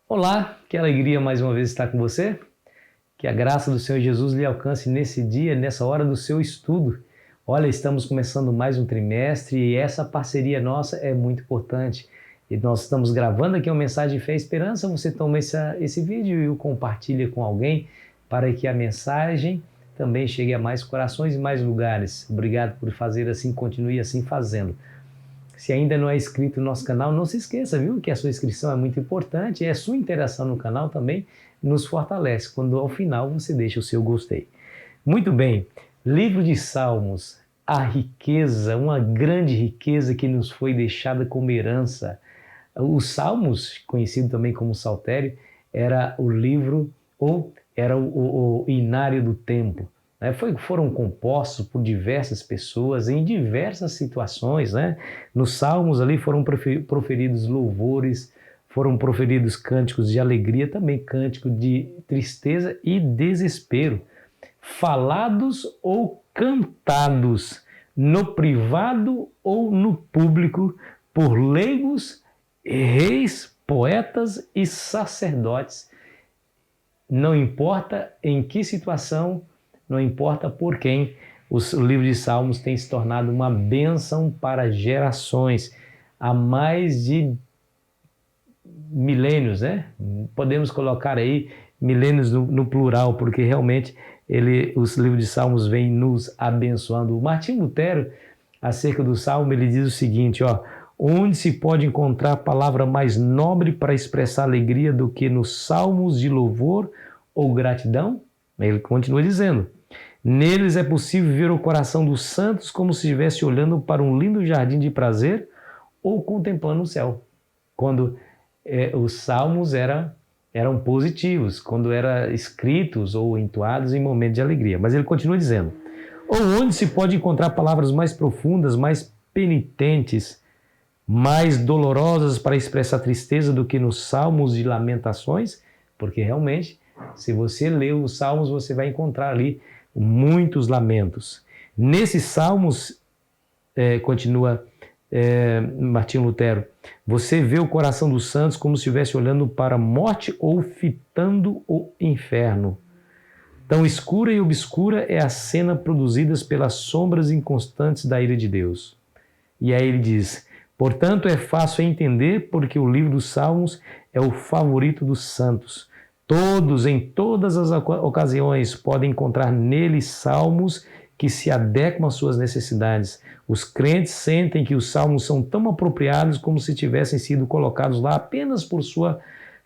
Olá, que alegria mais uma vez estar com você. Que a graça do Senhor Jesus lhe alcance nesse dia, nessa hora do seu estudo. Olha, estamos começando mais um trimestre e essa parceria nossa é muito importante. E nós estamos gravando aqui uma mensagem de fé e esperança. Você toma esse vídeo e o compartilha com alguém para que a mensagem também chegue a mais corações e mais lugares. Obrigado por fazer assim, continue assim fazendo. Se ainda não é inscrito no nosso canal, não se esqueça, viu, que a sua inscrição é muito importante e a sua interação no canal também nos fortalece, quando ao final você deixa o seu gostei. Muito bem, livro de Salmos, a riqueza, uma grande riqueza que nos foi deixada como herança. Os Salmos, conhecido também como Saltério, era o livro ou era o inário do tempo. Foram compostos por diversas pessoas em diversas situações, né? Nos Salmos ali foram proferidos louvores, foram proferidos cânticos de alegria, também cânticos de tristeza e desespero, falados ou cantados no privado ou no público por leigos, reis, poetas e sacerdotes. Não importa em que situação, não importa por quem, o livro de Salmos tem se tornado uma bênção para gerações, há mais de milênios, né? Podemos colocar aí milênios no plural, porque realmente os livros de Salmos vêm nos abençoando. O Martinho Lutero, acerca do Salmo, ele diz o seguinte, onde se pode encontrar palavra mais nobre para expressar alegria do que nos salmos de louvor ou gratidão? Ele continua dizendo, neles é possível ver o coração dos santos como se estivesse olhando para um lindo jardim de prazer ou contemplando o céu. Quando os salmos eram positivos, quando eram escritos ou entoados em momentos de alegria. Mas ele continua dizendo, ou onde se pode encontrar palavras mais profundas, mais penitentes, mais dolorosas para expressar tristeza do que nos salmos de lamentações, porque realmente, se você ler os salmos, você vai encontrar ali muitos lamentos. Nesses salmos, continua Martinho Lutero, você vê o coração dos santos como se estivesse olhando para a morte ou fitando o inferno. Tão escura e obscura é a cena produzida pelas sombras inconstantes da ira de Deus. E aí ele diz, portanto é fácil entender porque o livro dos Salmos é o favorito dos santos. Todos, em todas as ocasiões, podem encontrar nele salmos que se adequam às suas necessidades. Os crentes sentem que os salmos são tão apropriados como se tivessem sido colocados lá apenas por sua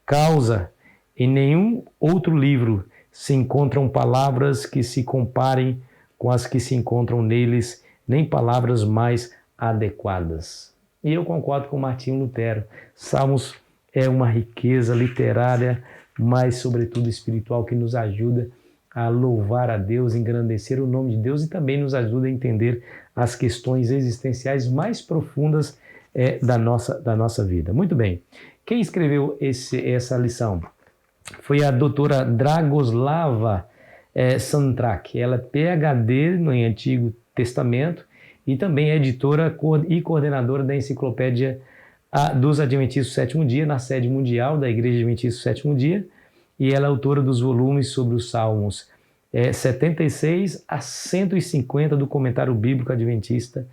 causa. Em nenhum outro livro se encontram palavras que se comparem com as que se encontram neles, nem palavras mais adequadas. E eu concordo com Martinho Lutero. Salmos é uma riqueza literária, mas sobretudo espiritual, que nos ajuda a louvar a Deus, engrandecer o nome de Deus e também nos ajuda a entender as questões existenciais mais profundas da nossa vida. Muito bem. Quem escreveu essa lição? Foi a doutora Dragoslava Santrak. Ela é PhD no Antigo Testamento e também é editora e coordenadora da enciclopédia dos Adventistas do Sétimo Dia, na sede mundial da Igreja Adventista do Sétimo Dia, e ela é autora dos volumes sobre os Salmos 76 a 150 do Comentário Bíblico Adventista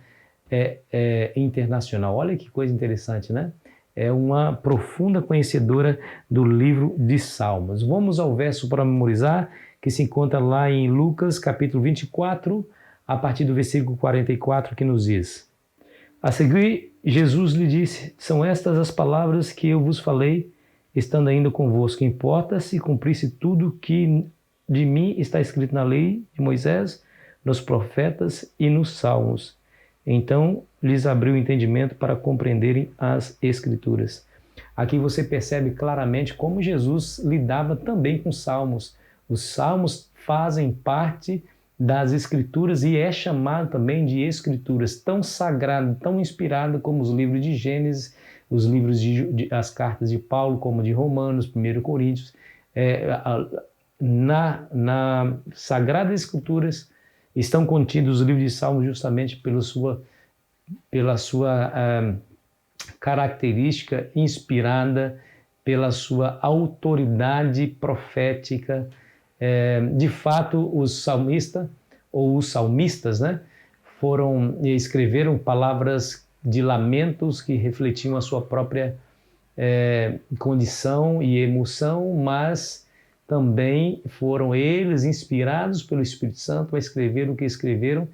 Internacional. Olha que coisa interessante, né? É uma profunda conhecedora do livro de Salmos. Vamos ao verso para memorizar, que se encontra lá em Lucas, capítulo 24, a partir do versículo 44, que nos diz: a seguir, Jesus lhe disse, são estas as palavras que eu vos falei, estando ainda convosco. Importa se cumprisse tudo que de mim está escrito na lei de Moisés, nos profetas e nos salmos. Então lhes abriu o entendimento para compreenderem as Escrituras. Aqui você percebe claramente como Jesus lidava também com salmos. Os salmos fazem parte das Escrituras e é chamado também de Escrituras, tão sagrado, tão inspirado como os livros de Gênesis, os livros as cartas de Paulo, como de Romanos, 1 Coríntios. Na Sagradas Escrituras estão contidos os livros de Salmos justamente pela sua característica inspirada pela sua autoridade profética. De fato, os salmistas, ou os salmistas, né, escreveram palavras de lamentos que refletiam a sua própria condição e emoção, mas também foram eles inspirados pelo Espírito Santo a escrever o que escreveram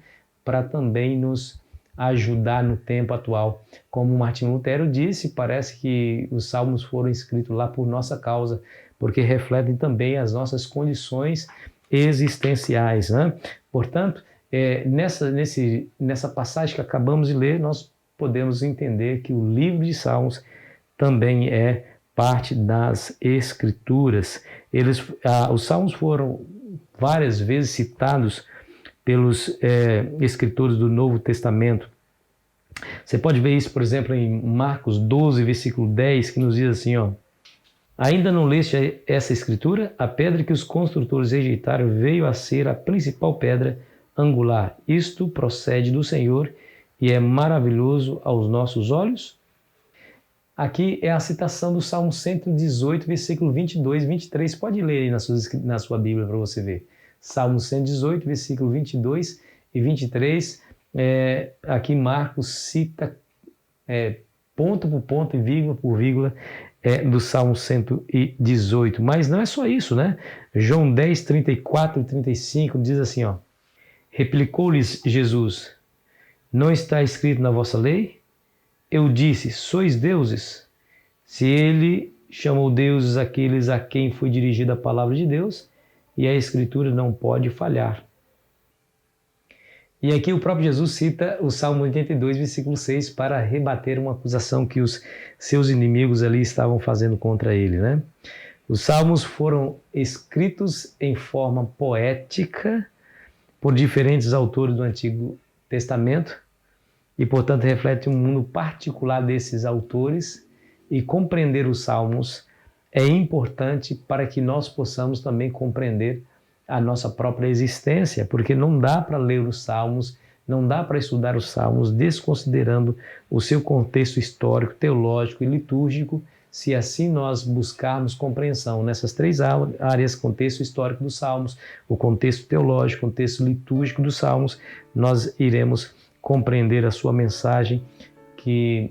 para também nos ajudar no tempo atual. Como Martinho Lutero disse, parece que os salmos foram escritos lá por nossa causa, porque refletem também as nossas condições existenciais, né? Portanto, nessa passagem que acabamos de ler, nós podemos entender que o livro de Salmos também é parte das Escrituras. Os Salmos foram várias vezes citados pelos escritores do Novo Testamento. Você pode ver isso, por exemplo, em Marcos 12, versículo 10, que nos diz assim, ó: ainda não leste essa escritura? A pedra que os construtores rejeitaram veio a ser a principal pedra angular. Isto procede do Senhor e é maravilhoso aos nossos olhos. Aqui é a citação do Salmo 118, versículo 22 e 23. Pode ler aí na sua Bíblia para você ver. Salmo 118, versículo 22 e 23. Aqui Marcos cita ponto por ponto e vírgula por vírgula do Salmo 118. Mas não é só isso, né? João 10, 34 e 35 diz assim, ó: replicou-lhes Jesus: não está escrito na vossa lei? Eu disse, sois deuses. Se ele chamou deuses aqueles a quem foi dirigida a palavra de Deus, e a Escritura não pode falhar. E aqui o próprio Jesus cita o Salmo 82, versículo 6, para rebater uma acusação que os seus inimigos ali estavam fazendo contra ele, né? Os Salmos foram escritos em forma poética por diferentes autores do Antigo Testamento e, portanto, reflete um mundo particular desses autores, e compreender os Salmos é importante para que nós possamos também compreender a nossa própria existência, porque não dá para ler os Salmos, não dá para estudar os Salmos desconsiderando o seu contexto histórico, teológico e litúrgico, se assim nós buscarmos compreensão nessas três áreas: contexto histórico dos Salmos, o contexto teológico, o contexto litúrgico dos Salmos, nós iremos compreender a sua mensagem, que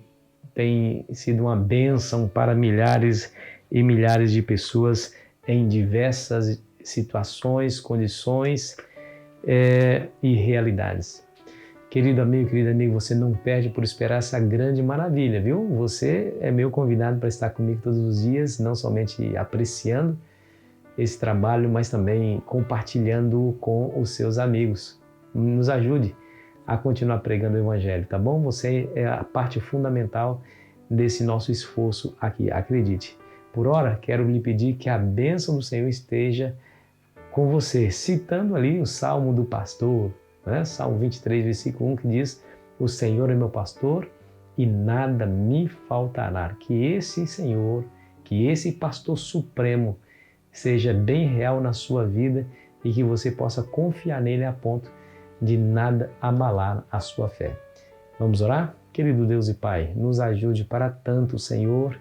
tem sido uma bênção para milhares e milhares de pessoas em diversas situações, condições e realidades. Querido amigo, querida amiga, você não perde por esperar essa grande maravilha, viu? Você é meu convidado para estar comigo todos os dias, não somente apreciando esse trabalho, mas também compartilhando com os seus amigos. Nos ajude a continuar pregando o Evangelho, tá bom? Você é a parte fundamental desse nosso esforço aqui, acredite. Por ora, quero lhe pedir que a bênção do Senhor esteja com você, citando ali o Salmo do pastor, né? Salmo 23, versículo 1, que diz: o Senhor é meu pastor e nada me faltará. Que esse Senhor, que esse pastor supremo seja bem real na sua vida e que você possa confiar nele a ponto de nada abalar a sua fé. Vamos orar? Querido Deus e Pai, nos ajude para tanto, Senhor,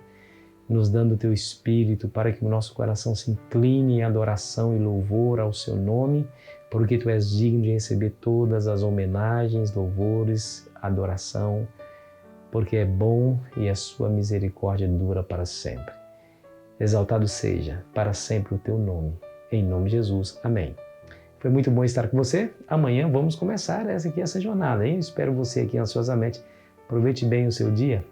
nos dando o Teu Espírito para que o nosso coração se incline em adoração e louvor ao Seu nome, porque Tu és digno de receber todas as homenagens, louvores, adoração, porque é bom e a Sua misericórdia dura para sempre. Exaltado seja para sempre o Teu nome. Em nome de Jesus. Amém. Foi muito bom estar com você. Amanhã vamos começar essa jornada, hein? Espero você aqui ansiosamente. Aproveite bem o seu dia.